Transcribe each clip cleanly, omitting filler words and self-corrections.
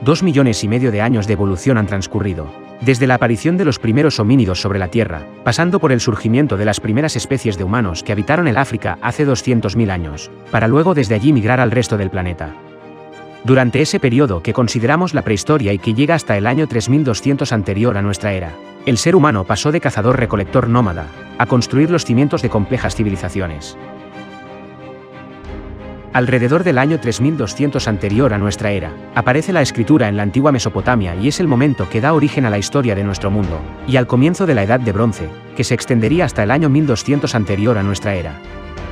2,5 millones de años de evolución han transcurrido, desde la aparición de los primeros homínidos sobre la Tierra, pasando por el surgimiento de las primeras especies de humanos que habitaron el África hace 200.000 años, para luego desde allí migrar al resto del planeta. Durante ese periodo que consideramos la prehistoria y que llega hasta el año 3200 anterior a nuestra era, el ser humano pasó de cazador-recolector nómada a construir los cimientos de complejas civilizaciones. Alrededor del año 3200 anterior a nuestra era, aparece la escritura en la antigua Mesopotamia y es el momento que da origen a la historia de nuestro mundo, y al comienzo de la Edad de Bronce, que se extendería hasta el año 1200 anterior a nuestra era.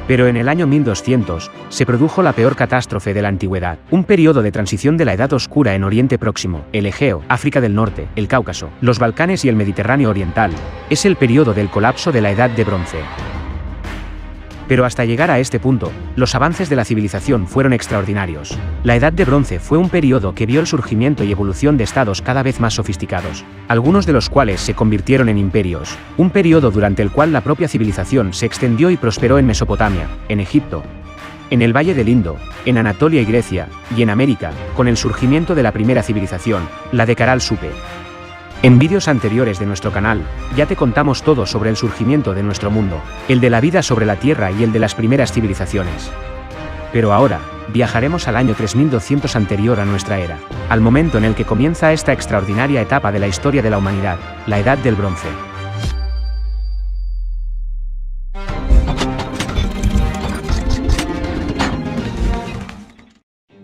Pero en el año 1200, se produjo la peor catástrofe de la antigüedad, un periodo de transición de la Edad Oscura en Oriente Próximo, el Egeo, África del Norte, el Cáucaso, los Balcanes y el Mediterráneo Oriental. Es el periodo del colapso de la Edad de Bronce. Pero hasta llegar a este punto, los avances de la civilización fueron extraordinarios. La Edad de Bronce fue un periodo que vio el surgimiento y evolución de estados cada vez más sofisticados, algunos de los cuales se convirtieron en imperios, un periodo durante el cual la propia civilización se extendió y prosperó en Mesopotamia, en Egipto, en el Valle del Indo, en Anatolia y Grecia, y en América, con el surgimiento de la primera civilización, la de Caral Supe. En vídeos anteriores de nuestro canal, ya te contamos todo sobre el surgimiento de nuestro mundo, el de la vida sobre la Tierra y el de las primeras civilizaciones. Pero ahora, viajaremos al año 3200 anterior a nuestra era, al momento en el que comienza esta extraordinaria etapa de la historia de la humanidad, la Edad del Bronce.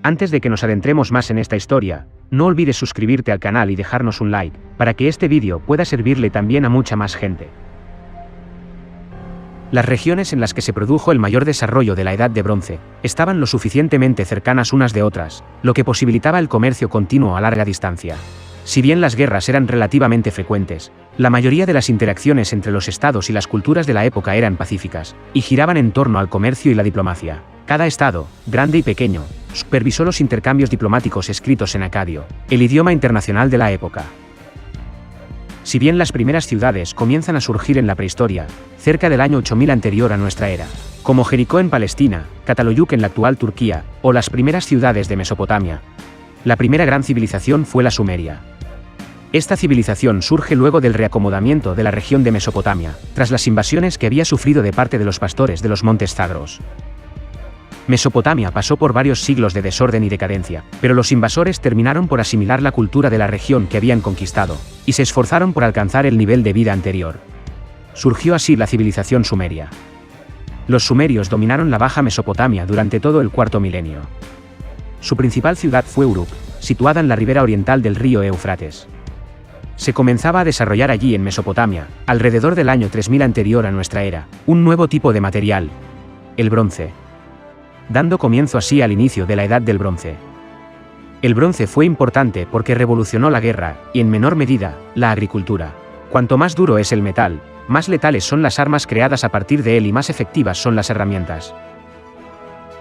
Antes de que nos adentremos más en esta historia, no olvides suscribirte al canal y dejarnos un like, para que este vídeo pueda servirle también a mucha más gente. Las regiones en las que se produjo el mayor desarrollo de la Edad de Bronce, estaban lo suficientemente cercanas unas de otras, lo que posibilitaba el comercio continuo a larga distancia. Si bien las guerras eran relativamente frecuentes, la mayoría de las interacciones entre los estados y las culturas de la época eran pacíficas, y giraban en torno al comercio y la diplomacia. Cada estado, grande y pequeño, supervisó los intercambios diplomáticos escritos en acadio, el idioma internacional de la época. Si bien las primeras ciudades comienzan a surgir en la prehistoria, cerca del año 8000 anterior a nuestra era, como Jericó en Palestina, Cataluyuk en la actual Turquía, o las primeras ciudades de Mesopotamia, la primera gran civilización fue la Sumeria. Esta civilización surge luego del reacomodamiento de la región de Mesopotamia, tras las invasiones que había sufrido de parte de los pastores de los montes Zagros. Mesopotamia pasó por varios siglos de desorden y decadencia, pero los invasores terminaron por asimilar la cultura de la región que habían conquistado, y se esforzaron por alcanzar el nivel de vida anterior. Surgió así la civilización sumeria. Los sumerios dominaron la Baja Mesopotamia durante todo el cuarto milenio. Su principal ciudad fue Uruk, situada en la ribera oriental del río Éufrates. Se comenzaba a desarrollar allí en Mesopotamia, alrededor del año 3000 anterior a nuestra era, un nuevo tipo de material, el bronce, dando comienzo así al inicio de la Edad del Bronce. El bronce fue importante porque revolucionó la guerra, y en menor medida, la agricultura. Cuanto más duro es el metal, más letales son las armas creadas a partir de él y más efectivas son las herramientas.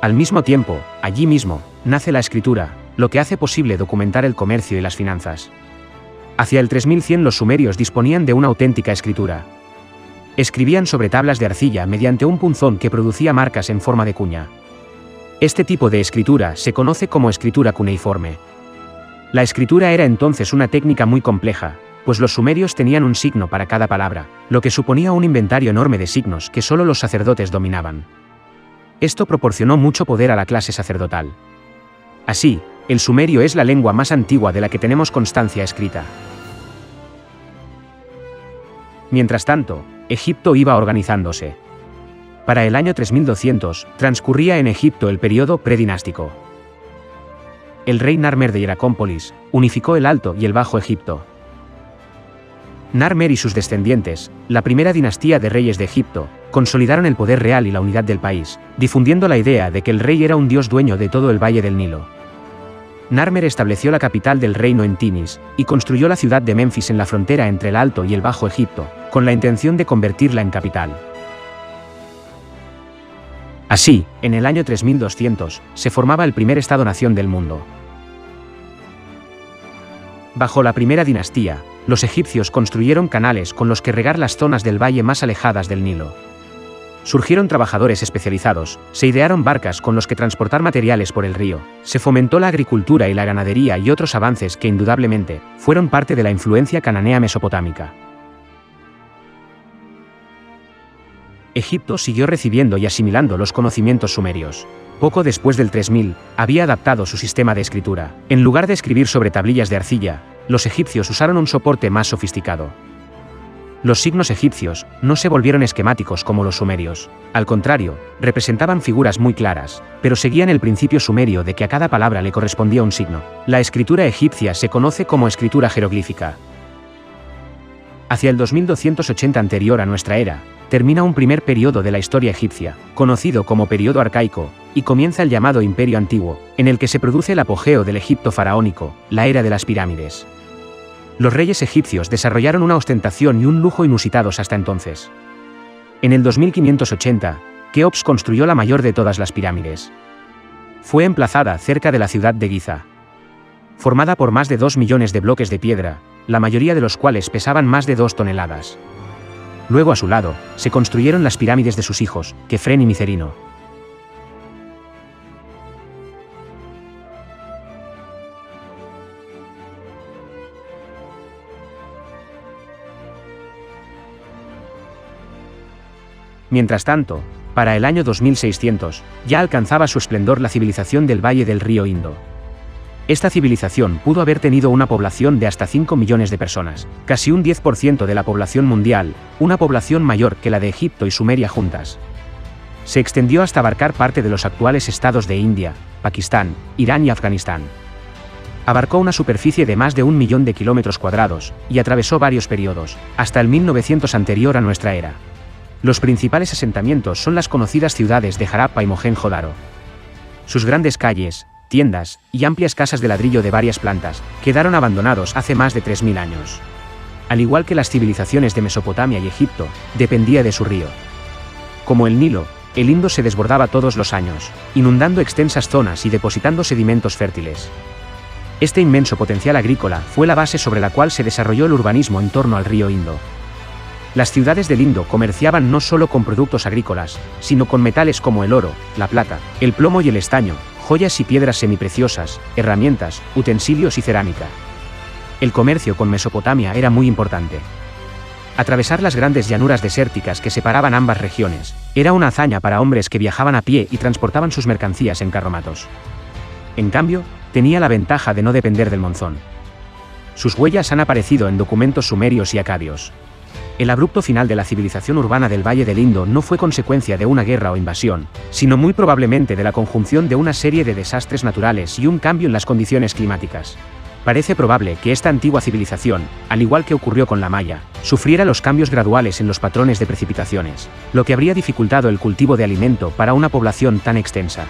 Al mismo tiempo, allí mismo, nace la escritura, lo que hace posible documentar el comercio y las finanzas. Hacia el 3100 los sumerios disponían de una auténtica escritura. Escribían sobre tablas de arcilla mediante un punzón que producía marcas en forma de cuña. Este tipo de escritura se conoce como escritura cuneiforme. La escritura era entonces una técnica muy compleja, pues los sumerios tenían un signo para cada palabra, lo que suponía un inventario enorme de signos que solo los sacerdotes dominaban. Esto proporcionó mucho poder a la clase sacerdotal. Así, el sumerio es la lengua más antigua de la que tenemos constancia escrita. Mientras tanto, Egipto iba organizándose. Para el año 3200, transcurría en Egipto el periodo predinástico. El rey Narmer de Hieracómpolis unificó el Alto y el Bajo Egipto. Narmer y sus descendientes, la primera dinastía de reyes de Egipto, consolidaron el poder real y la unidad del país, difundiendo la idea de que el rey era un dios dueño de todo el valle del Nilo. Narmer estableció la capital del reino en Tinis, y construyó la ciudad de Menfis en la frontera entre el Alto y el Bajo Egipto, con la intención de convertirla en capital. Así, en el año 3200, se formaba el primer Estado-nación del mundo. Bajo la primera dinastía, los egipcios construyeron canales con los que regar las zonas del valle más alejadas del Nilo. Surgieron trabajadores especializados, se idearon barcas con los que transportar materiales por el río, se fomentó la agricultura y la ganadería y otros avances que indudablemente fueron parte de la influencia cananea mesopotámica. Egipto siguió recibiendo y asimilando los conocimientos sumerios. Poco después del 3000, había adaptado su sistema de escritura. En lugar de escribir sobre tablillas de arcilla, los egipcios usaron un soporte más sofisticado. Los signos egipcios no se volvieron esquemáticos como los sumerios. Al contrario, representaban figuras muy claras, pero seguían el principio sumerio de que a cada palabra le correspondía un signo. La escritura egipcia se conoce como escritura jeroglífica. Hacia el 2280 anterior a nuestra era, termina un primer periodo de la historia egipcia, conocido como periodo arcaico, y comienza el llamado Imperio Antiguo, en el que se produce el apogeo del Egipto faraónico, la era de las pirámides. Los reyes egipcios desarrollaron una ostentación y un lujo inusitados hasta entonces. En el 2580, Keops construyó la mayor de todas las pirámides. Fue emplazada cerca de la ciudad de Giza. Formada por más de 2 millones de bloques de piedra, la mayoría de los cuales pesaban más de 2 toneladas. Luego a su lado, se construyeron las pirámides de sus hijos, Kefren y Micerino. Mientras tanto, para el año 2600, ya alcanzaba su esplendor la civilización del valle del río Indo. Esta civilización pudo haber tenido una población de hasta 5 millones de personas, casi un 10% de la población mundial, una población mayor que la de Egipto y Sumeria juntas. Se extendió hasta abarcar parte de los actuales estados de India, Pakistán, Irán y Afganistán. Abarcó una superficie de más de 1 millón de kilómetros cuadrados, y atravesó varios periodos, hasta el 1900 anterior a nuestra era. Los principales asentamientos son las conocidas ciudades de Harappa y Mohenjo-Daro. Sus grandes calles, tiendas y amplias casas de ladrillo de varias plantas quedaron abandonados hace más de 3000 años. Al igual que las civilizaciones de Mesopotamia y Egipto, dependía de su río. Como el Nilo, el Indo se desbordaba todos los años, inundando extensas zonas y depositando sedimentos fértiles. Este inmenso potencial agrícola fue la base sobre la cual se desarrolló el urbanismo en torno al río Indo. Las ciudades del Indo comerciaban no solo con productos agrícolas, sino con metales como el oro, la plata, el plomo y el estaño, joyas y piedras semipreciosas, herramientas, utensilios y cerámica. El comercio con Mesopotamia era muy importante. Atravesar las grandes llanuras desérticas que separaban ambas regiones era una hazaña para hombres que viajaban a pie y transportaban sus mercancías en carromatos. En cambio, tenía la ventaja de no depender del monzón. Sus huellas han aparecido en documentos sumerios y acadios. El abrupto final de la civilización urbana del Valle del Indo no fue consecuencia de una guerra o invasión, sino muy probablemente de la conjunción de una serie de desastres naturales y un cambio en las condiciones climáticas. Parece probable que esta antigua civilización, al igual que ocurrió con la Maya, sufriera los cambios graduales en los patrones de precipitaciones, lo que habría dificultado el cultivo de alimento para una población tan extensa.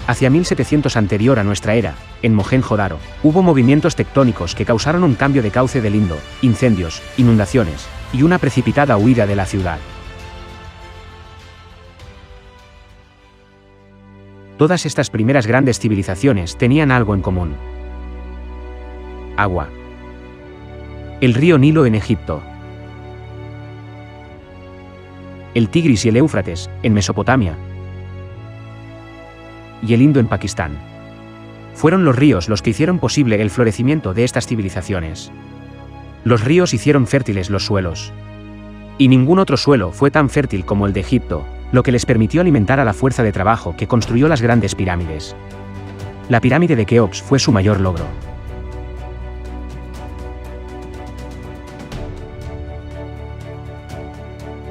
Hacia 1700 anterior a nuestra era, en Mohenjo-Daro, hubo movimientos tectónicos que causaron un cambio de cauce del Indo, incendios, inundaciones, y una precipitada huida de la ciudad. Todas estas primeras grandes civilizaciones tenían algo en común. Agua. El río Nilo en Egipto. El Tigris y el Éufrates, en Mesopotamia. Y el Indo en Pakistán. Fueron los ríos los que hicieron posible el florecimiento de estas civilizaciones. Los ríos hicieron fértiles los suelos. Y ningún otro suelo fue tan fértil como el de Egipto, lo que les permitió alimentar a la fuerza de trabajo que construyó las grandes pirámides. La pirámide de Keops fue su mayor logro.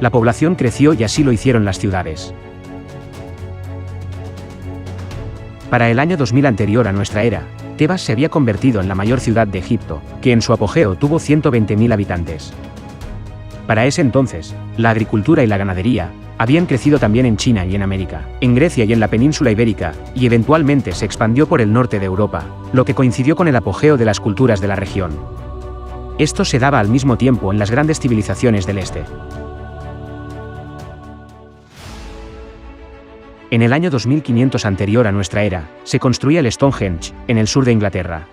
La población creció y así lo hicieron las ciudades. Para el año 2000 anterior a nuestra era, Tebas se había convertido en la mayor ciudad de Egipto, que en su apogeo tuvo 120.000 habitantes. Para ese entonces, la agricultura y la ganadería habían crecido también en China y en América, en Grecia y en la península ibérica, y eventualmente se expandió por el norte de Europa, lo que coincidió con el apogeo de las culturas de la región. Esto se daba al mismo tiempo en las grandes civilizaciones del este. En el año 2500 anterior a nuestra era, se construía el Stonehenge, en el sur de Inglaterra.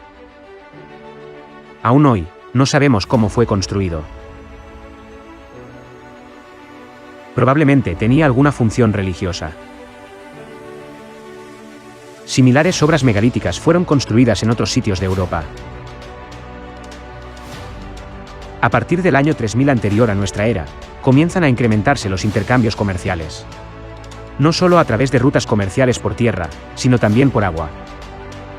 Aún hoy, no sabemos cómo fue construido. Probablemente tenía alguna función religiosa. Similares obras megalíticas fueron construidas en otros sitios de Europa. A partir del año 3000 anterior a nuestra era, comienzan a incrementarse los intercambios comerciales. No solo a través de rutas comerciales por tierra, sino también por agua.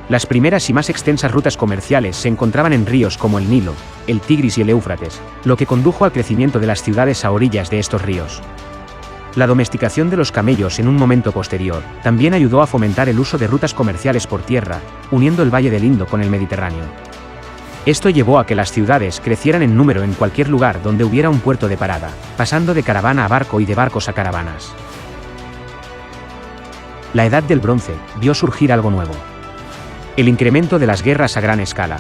Las primeras y más extensas rutas comerciales se encontraban en ríos como el Nilo, el Tigris y el Éufrates, lo que condujo al crecimiento de las ciudades a orillas de estos ríos. La domesticación de los camellos en un momento posterior también ayudó a fomentar el uso de rutas comerciales por tierra, uniendo el Valle del Indo con el Mediterráneo. Esto llevó a que las ciudades crecieran en número en cualquier lugar donde hubiera un puerto de parada, pasando de caravana a barco y de barcos a caravanas. La Edad del Bronce vio surgir algo nuevo: el incremento de las guerras a gran escala.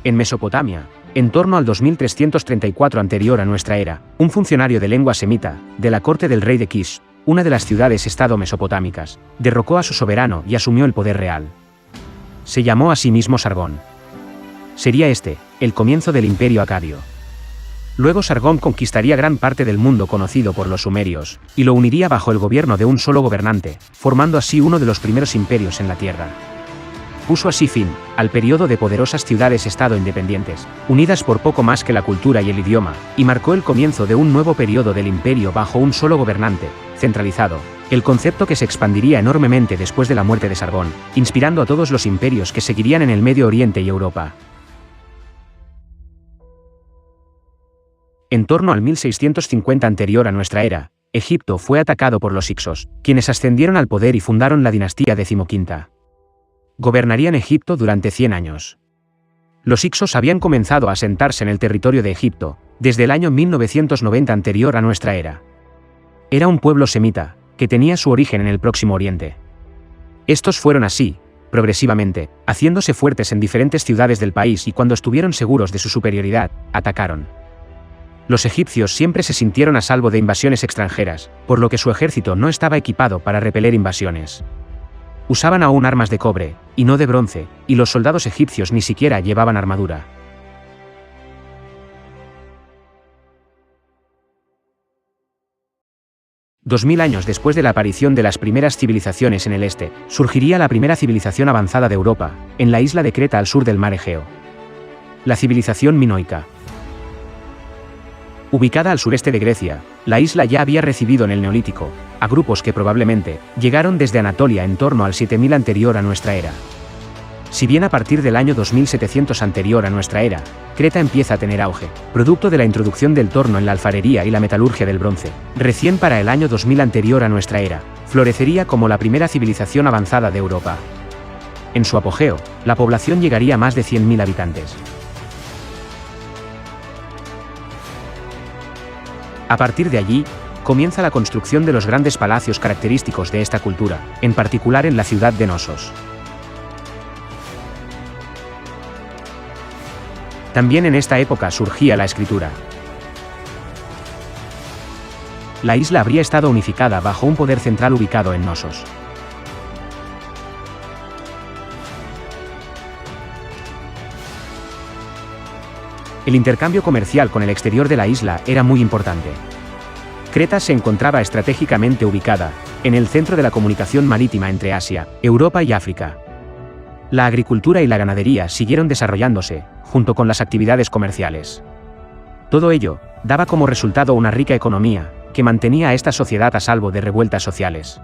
En Mesopotamia, en torno al 2334 anterior a nuestra era, un funcionario de lengua semita, de la corte del rey de Kish, una de las ciudades-estado mesopotámicas, derrocó a su soberano y asumió el poder real. Se llamó a sí mismo Sargón. Sería este el comienzo del imperio acadio. Luego Sargón conquistaría gran parte del mundo conocido por los sumerios, y lo uniría bajo el gobierno de un solo gobernante, formando así uno de los primeros imperios en la tierra. Puso así fin al periodo de poderosas ciudades-estado independientes, unidas por poco más que la cultura y el idioma, y marcó el comienzo de un nuevo periodo del imperio bajo un solo gobernante, centralizado, el concepto que se expandiría enormemente después de la muerte de Sargón, inspirando a todos los imperios que seguirían en el Medio Oriente y Europa. En torno al 1650 anterior a nuestra era, Egipto fue atacado por los hicsos, quienes ascendieron al poder y fundaron la dinastía XV. Gobernarían Egipto durante 100 años. Los hicsos habían comenzado a asentarse en el territorio de Egipto desde el año 1990 anterior a nuestra era. Era un pueblo semita, que tenía su origen en el Próximo Oriente. Estos fueron así, progresivamente, haciéndose fuertes en diferentes ciudades del país, y cuando estuvieron seguros de su superioridad, atacaron. Los egipcios siempre se sintieron a salvo de invasiones extranjeras, por lo que su ejército no estaba equipado para repeler invasiones. Usaban aún armas de cobre, y no de bronce, y los soldados egipcios ni siquiera llevaban armadura. Dos mil años después de la aparición de las primeras civilizaciones en el este, surgiría la primera civilización avanzada de Europa, en la isla de Creta al sur del mar Egeo. La civilización minoica. Ubicada al sureste de Grecia, la isla ya había recibido en el Neolítico a grupos que probablemente llegaron desde Anatolia en torno al 7000 anterior a nuestra era. Si bien a partir del año 2700 anterior a nuestra era, Creta empieza a tener auge, producto de la introducción del torno en la alfarería y la metalurgia del bronce, recién para el año 2000 anterior a nuestra era, florecería como la primera civilización avanzada de Europa. En su apogeo, la población llegaría a más de 100.000 habitantes. A partir de allí, comienza la construcción de los grandes palacios característicos de esta cultura, en particular en la ciudad de Knossos. También en esta época surgía la escritura. La isla habría estado unificada bajo un poder central ubicado en Knossos. El intercambio comercial con el exterior de la isla era muy importante. Creta se encontraba estratégicamente ubicada en el centro de la comunicación marítima entre Asia, Europa y África. La agricultura y la ganadería siguieron desarrollándose, junto con las actividades comerciales. Todo ello daba como resultado una rica economía, que mantenía a esta sociedad a salvo de revueltas sociales.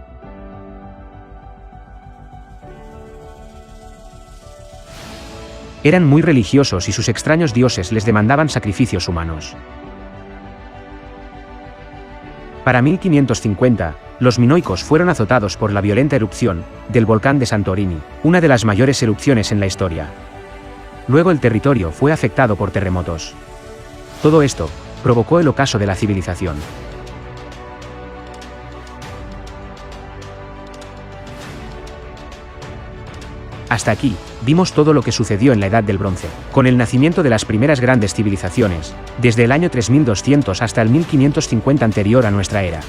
Eran muy religiosos y sus extraños dioses les demandaban sacrificios humanos. Para 1550, los minoicos fueron azotados por la violenta erupción del volcán de Santorini, una de las mayores erupciones en la historia. Luego el territorio fue afectado por terremotos. Todo esto provocó el ocaso de la civilización. Hasta aquí, vimos todo lo que sucedió en la Edad del Bronce, con el nacimiento de las primeras grandes civilizaciones, desde el año 3200 hasta el 1550 anterior a nuestra era.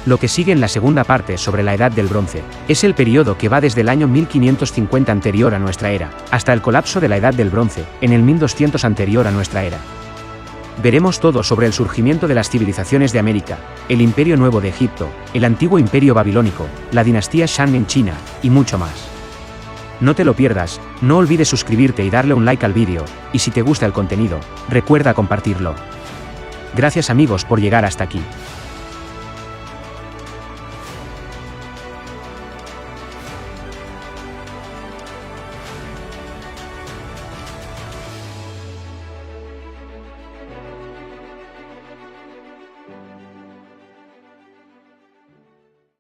Lo que sigue en la segunda parte sobre la Edad del Bronce, es el periodo que va desde el año 1550 anterior a nuestra era, hasta el colapso de la Edad del Bronce, en el 1200 anterior a nuestra era. Veremos todo sobre el surgimiento de las civilizaciones de América, el Imperio Nuevo de Egipto, el antiguo Imperio Babilónico, la dinastía Shang en China, y mucho más. No te lo pierdas, no olvides suscribirte y darle un like al vídeo, y si te gusta el contenido, recuerda compartirlo. Gracias amigos por llegar hasta aquí.